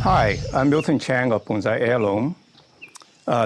Hi, I'm miltonchang of Bonsai Heirloom.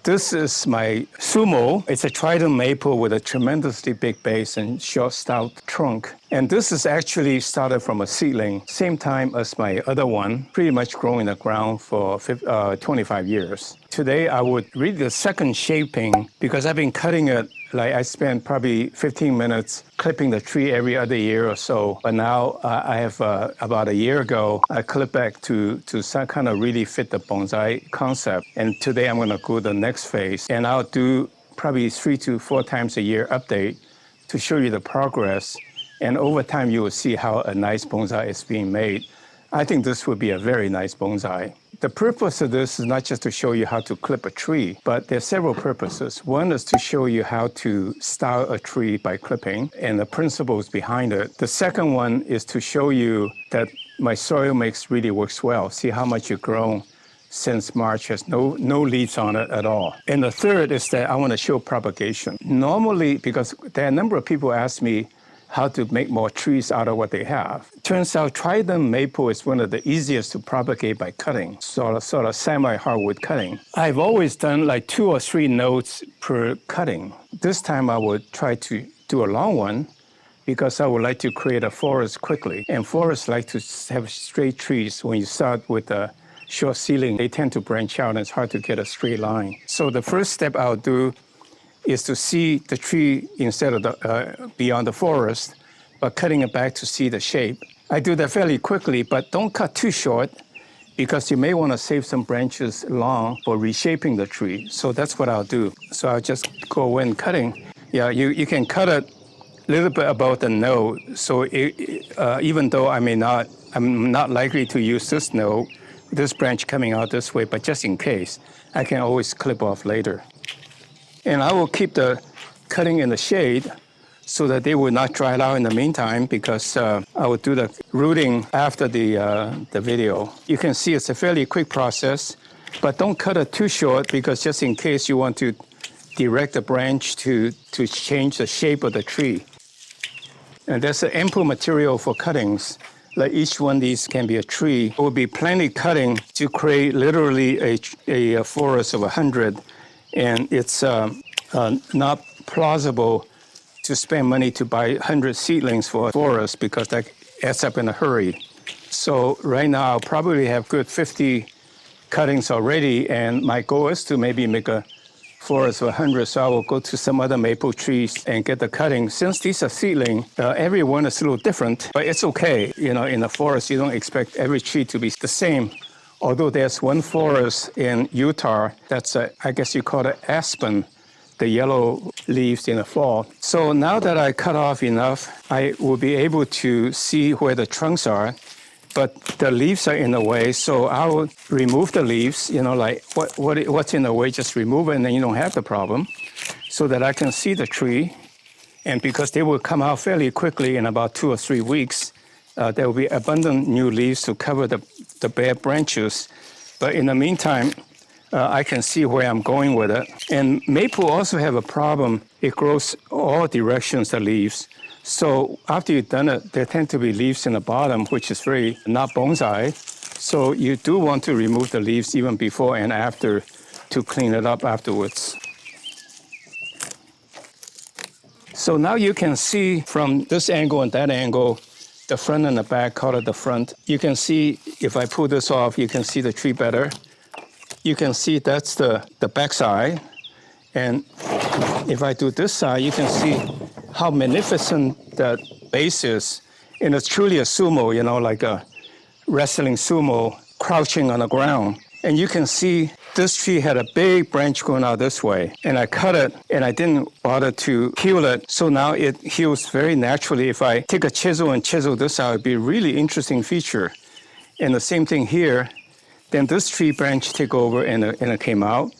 This is my Sumo. It's a Trident maple with a tremendously big base and short, stout trunk. And this is actually started from a seedling, same time as my other one, pretty much grown in the ground for 25 years. Today, I would read the second shaping because I've been cutting it. Like I spend probably 15 minutes clipping the tree every other year or so. But now I have about a year ago, I clipped back to kind of really fit the bonsai concept. And today I'm going to go the next phase. And I'll do probably 3 to 4 times a year update to show you the progress. And over time, you will see how a nice bonsai is being made. I think this would be a very nice bonsai. The purpose of this is not just to show you how to clip a tree, but there are several purposes. One is to show you how to style a tree by clipping and the principles behind it. The second one is to show you that my soil mix really works well. See how much you've grown since March, has no leaves on it at all. And the third is that I want to show propagation. Normally, because there are a number of people ask me how to make more trees out of what they have. Turns out Trident maple is one of the easiest to propagate by cutting, sort of semi-hardwood cutting. I've always done like 2 or 3 nodes per cutting. This time I would try to do a long one because I would like to create a forest quickly. And forests like to have straight trees. When you start with a short ceiling, they tend to branch out and it's hard to get a straight line. So the first step I'll do is to see the tree instead of beyond the forest, but cutting it back to see the shape. I do that fairly quickly, but don't cut too short because you may want to save some branches long for reshaping the tree. So that's what I'll do. So I'll just go in cutting. Yeah, you can cut it a little bit above the node. So even though I'm not likely to use this node, this branch coming out this way, but just in case, I can always clip off later. And I will keep the cutting in the shade so that they will not dry out in the meantime because I will do the rooting after the video. You can see it's a fairly quick process, but don't cut it too short because just in case you want to direct the branch to change the shape of the tree. And there's an ample material for cuttings. Like each one of these can be a tree. There will be plenty cutting to create literally a forest of 100. And it's not plausible to spend money to buy 100 seedlings for a forest because that adds up in a hurry. So right now, I'll probably have good 50 cuttings already, and my goal is to maybe make a forest of 100, so I will go to some other maple trees and get the cuttings. Since these are seedling, every one is a little different, but it's okay. You know, in the forest, you don't expect every tree to be the same. Although there's one forest in Utah that's, I guess you call it aspen, the yellow leaves in the fall. So now that I cut off enough, I will be able to see where the trunks are, but the leaves are in the way, so I will remove the leaves, you know, like what's in the way, just remove it and then you don't have the problem, so that I can see the tree. And because they will come out fairly quickly in about 2 or 3 weeks, there will be abundant new leaves to cover the bare branches. But in the meantime, I can see where I'm going with it. And maple also have a problem. It grows all directions, the leaves. So after you've done it, there tend to be leaves in the bottom, which is very not bonsai. So you do want to remove the leaves even before and after to clean it up afterwards. So now you can see from this angle and that angle, the front and the back, call it the front. You can see, if I pull this off, you can see the tree better. You can see that's the back side. And if I do this side, you can see how magnificent that base is. And it's truly a sumo, you know, like a wrestling sumo crouching on the ground. And you can see this tree had a big branch going out this way. And I cut it, and I didn't bother to heal it. So now it heals very naturally. If I take a chisel and chisel this out, it'd be a really interesting feature. And the same thing here. Then this tree branch took over and it came out.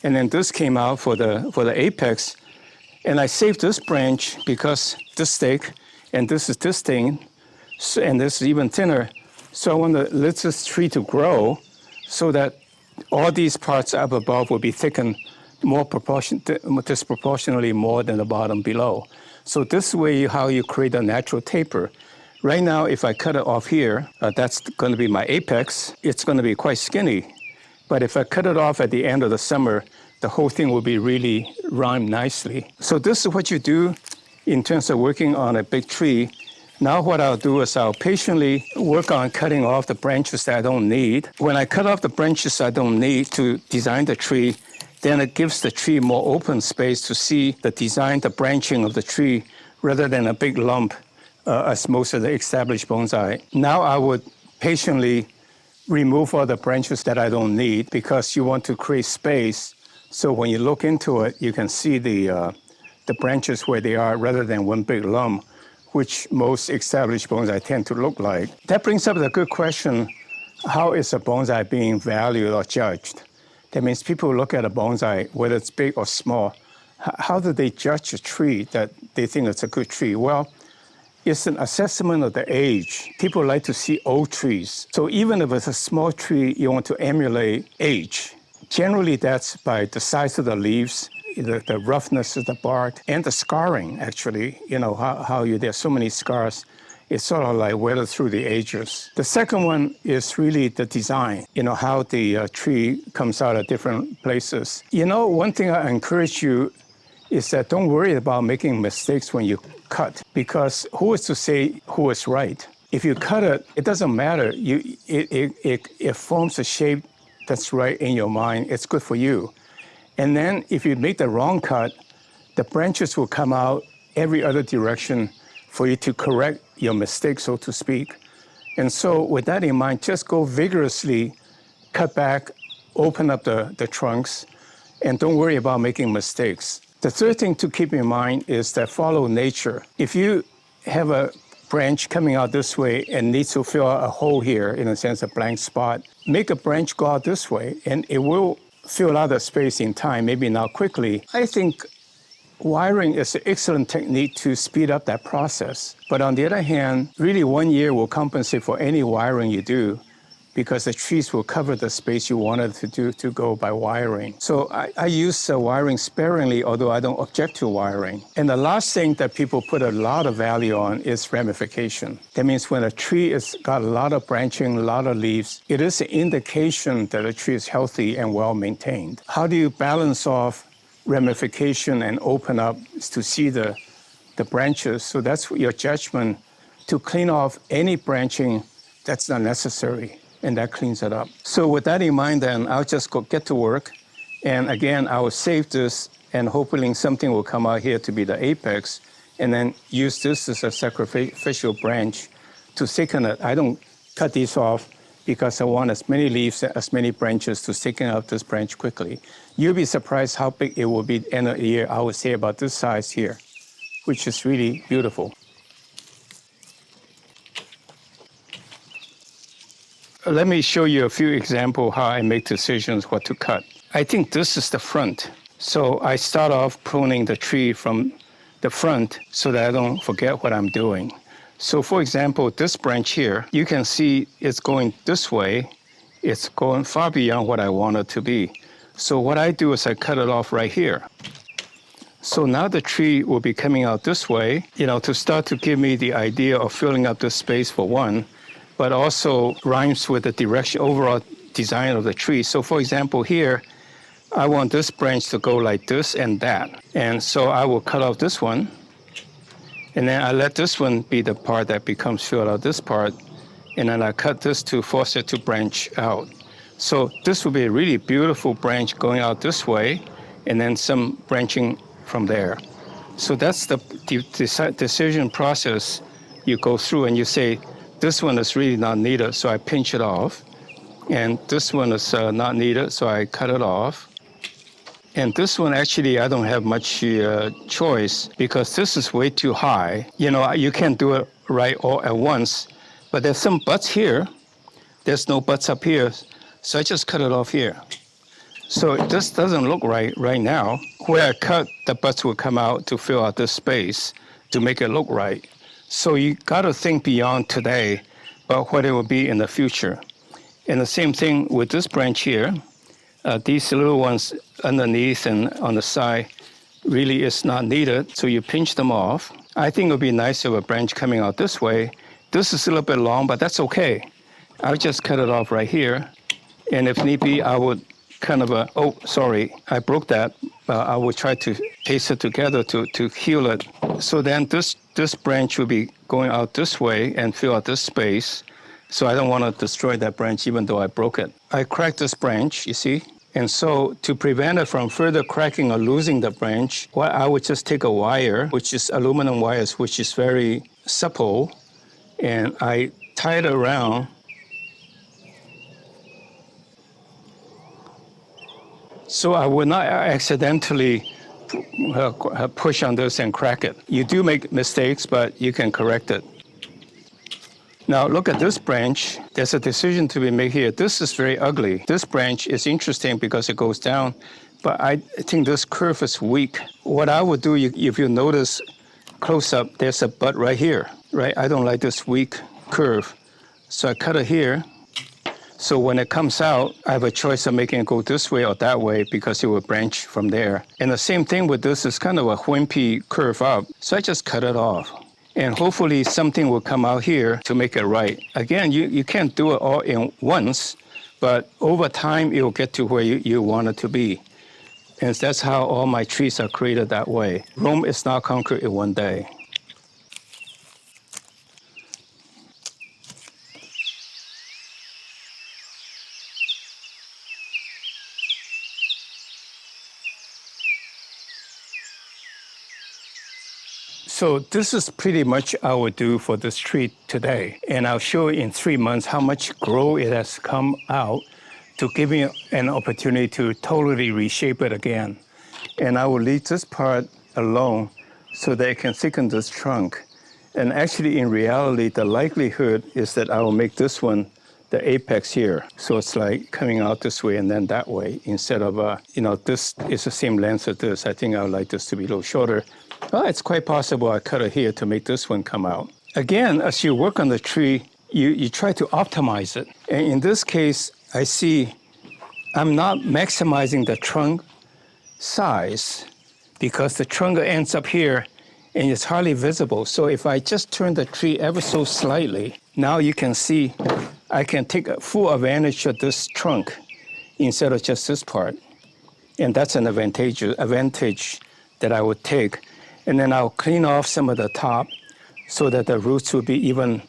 And then this came out for the apex. And I saved this branch because this stick, and this is this thing, and this is even thinner. So I want to let this tree to grow so that all these parts up above will be thickened disproportionately more than the bottom below. So this way, how you create a natural taper. Right now, if I cut it off here, that's going to be my apex. It's going to be quite skinny. But if I cut it off at the end of the summer, the whole thing will be really rhymed nicely. So this is what you do in terms of working on a big tree. Now what I'll do is I'll patiently work on cutting off the branches that I don't need. When I cut off the branches I don't need to design the tree, then it gives the tree more open space to see the design, the branching of the tree, rather than a big lump as most of the established bonsai. Now I would patiently remove all the branches that I don't need because you want to create space so when you look into it, you can see the branches where they are rather than one big lump, which most established bonsai tend to look like. That brings up the good question, how is a bonsai being valued or judged? That means people look at a bonsai, whether it's big or small, how do they judge a tree that they think it's a good tree? Well, it's an assessment of the age. People like to see old trees. So even if it's a small tree, you want to emulate age. Generally, that's by the size of the leaves, the roughness of the bark, and the scarring, actually. You know, how there's so many scars. It's sort of like weathered through the ages. The second one is really the design, you know, how the tree comes out at different places. You know, one thing I encourage you is that don't worry about making mistakes when you cut, because who is to say who is right? If you cut it, it doesn't matter. It forms a shape that's right in your mind. It's good for you. And then if you make the wrong cut, the branches will come out every other direction for you to correct your mistake, so to speak. And so with that in mind, just go vigorously, cut back, open up the trunks, and don't worry about making mistakes. The third thing to keep in mind is that follow nature. If you have a branch coming out this way and needs to fill out a hole here, in a sense, a blank spot, make a branch go out this way, and it will fill out the space in time, maybe not quickly. I think wiring is an excellent technique to speed up that process. But on the other hand, really 1 year will compensate for any wiring you do, because the trees will cover the space you wanted to go by wiring. So I use wiring sparingly, although I don't object to wiring. And the last thing that people put a lot of value on is ramification. That means when a tree has got a lot of branching, a lot of leaves, it is an indication that a tree is healthy and well maintained. How do you balance off ramification and open up to see the branches? So that's your judgment, to clean off any branching that's not necessary, and that cleans it up. So with that in mind, then I'll just go get to work. And again, I will save this, and hopefully something will come out here to be the apex, and then use this as a sacrificial branch to thicken it. I don't cut these off because I want as many leaves, as many branches to thicken up this branch quickly. You'll be surprised how big it will be at the end of the year. I would say about this size here, which is really beautiful. Let me show you a few examples how I make decisions what to cut. I think this is the front. So I start off pruning the tree from the front so that I don't forget what I'm doing. So for example, this branch here, you can see it's going this way. It's going far beyond what I want it to be. So what I do is I cut it off right here. So now the tree will be coming out this way, you know, to start to give me the idea of filling up the space for one, but also rhymes with the direction, overall design of the tree. So for example, here, I want this branch to go like this and that. And so I will cut off this one, and then I let this one be the part that becomes filled out this part, and then I cut this to force it to branch out. So this will be a really beautiful branch going out this way, and then some branching from there. So that's the decision process you go through, and you say, this one is really not needed, so I pinch it off. And this one is not needed, so I cut it off. And this one, actually, I don't have much choice because this is way too high. You know, you can't do it right all at once, but there's some butts here. There's no butts up here, so I just cut it off here. So this doesn't look right now. Where I cut, the butts will come out to fill out this space to make it look right. So you got to think beyond today about what it will be in the future. And the same thing with this branch here. These little ones underneath and on the side really is not needed, so you pinch them off. I think it would be nice if a branch coming out this way, This is a little bit long, but that's okay. I'll just cut it off right here. And if need be, I would kind of, oh, sorry, I broke that. I will try to paste it together to heal it. So then this branch will be going out this way and fill out this space. So I don't want to destroy that branch even though I broke it. I cracked this branch, you see? And so to prevent it from further cracking or losing the branch, well, I would just take a wire, which is aluminum wires, which is very supple, and I tie it around. So I would not accidentally push on this and crack it. You do make mistakes, but you can correct it. Now look at this branch. There's a decision to be made here. This is very ugly. This branch is interesting because it goes down, but I think this curve is weak. What I would do, if you notice close up, there's a bud right here, right? I don't like this weak curve. So I cut it here. So when it comes out, I have a choice of making it go this way or that way because it will branch from there. And the same thing with this is kind of a wimpy curve up. So I just cut it off. And hopefully something will come out here to make it right. Again, you can't do it all in once, but over time, you'll get to where you want it to be. And that's how all my trees are created that way. Rome is not conquered in one day. So this is pretty much I would do for this tree today. And I'll show you in 3 months how much grow it has come out to give me an opportunity to totally reshape it again. And I will leave this part alone so that it can thicken this trunk. And actually, in reality, the likelihood is that I will make this one the apex here. So it's like coming out this way and then that way instead of, this is the same length as this. I think I would like this to be a little shorter. Well, it's quite possible I cut it here to make this one come out. Again, as you work on the tree, you try to optimize it. And in this case, I see I'm not maximizing the trunk size because the trunk ends up here and it's hardly visible. So if I just turn the tree ever so slightly, now you can see I can take full advantage of this trunk instead of just this part. And that's an advantage that I would take. And then I'll clean off some of the top so that the roots will be even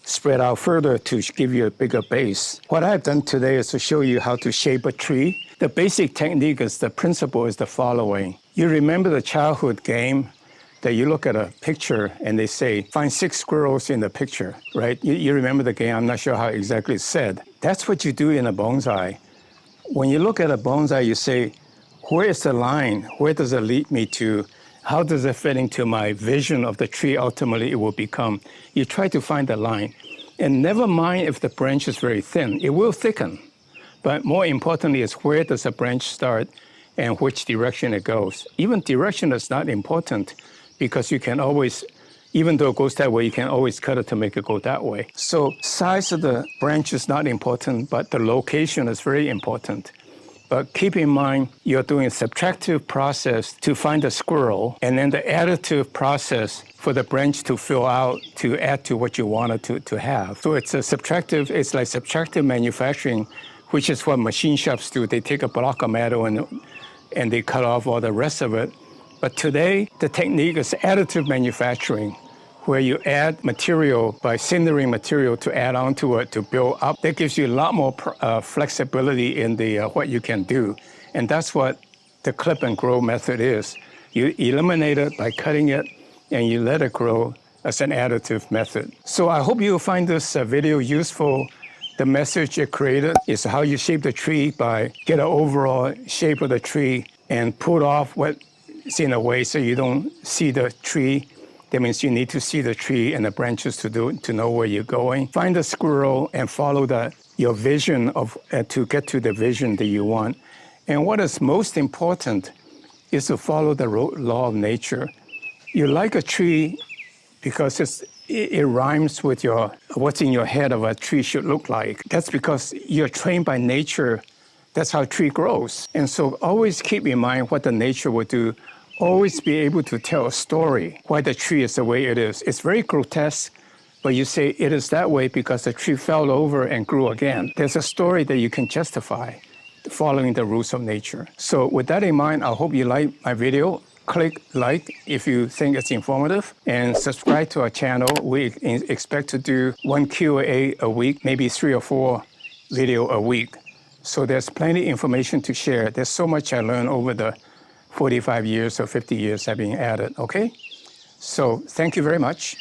spread out further to give you a bigger base. What I've done today is to show you how to shape a tree. The basic technique is, the principle is the following. You remember the childhood game that you look at a picture and they say, find 6 squirrels in the picture, right? You remember the game, I'm not sure how exactly it's said. That's what you do in a bonsai. When you look at a bonsai, you say, where is the line? Where does it lead me to? How does it fit into my vision of the tree ultimately it will become? You try to find the line. And never mind if the branch is very thin, it will thicken. But more importantly is, where does the branch start and which direction it goes? Even direction is not important because you can always, even though it goes that way, you can always cut it to make it go that way. So size of the branch is not important, but the location is very important. But keep in mind, you're doing a subtractive process to find a squirrel, and then the additive process for the branch to fill out to add to what you wanted to have. So it's like subtractive manufacturing, which is what machine shops do. They take a block of metal and they cut off all the rest of it. But today, the technique is additive manufacturing, where you add material by sintering material to add onto it to build up. That gives you a lot more flexibility in what you can do. And that's what the clip and grow method is. You eliminate it by cutting it and you let it grow as an additive method. So I hope you'll find this video useful. The message it created is how you shape the tree by get an overall shape of the tree and put off what's in the way so you don't see the tree. That means you need to see the tree and the branches to know where you're going. Find the squirrel and follow your vision to get to the vision that you want. And what is most important is to follow the law of nature. You like a tree because it rhymes with what's in your head of a tree should look like. That's because you're trained by nature. That's how a tree grows. And so always keep in mind what the nature will do. Always be able to tell a story why the tree is the way it is. It's very grotesque, but you say it is that way because the tree fell over and grew again. There's a story that you can justify following the rules of nature. So with that in mind, I hope you like my video. Click like if you think it's informative, and subscribe to our channel. We expect to do one Q&A a week, maybe 3 or 4 video a week. So there's plenty of information to share. There's so much I learned over the 45 years or 50 years I've been at it, okay? So thank you very much.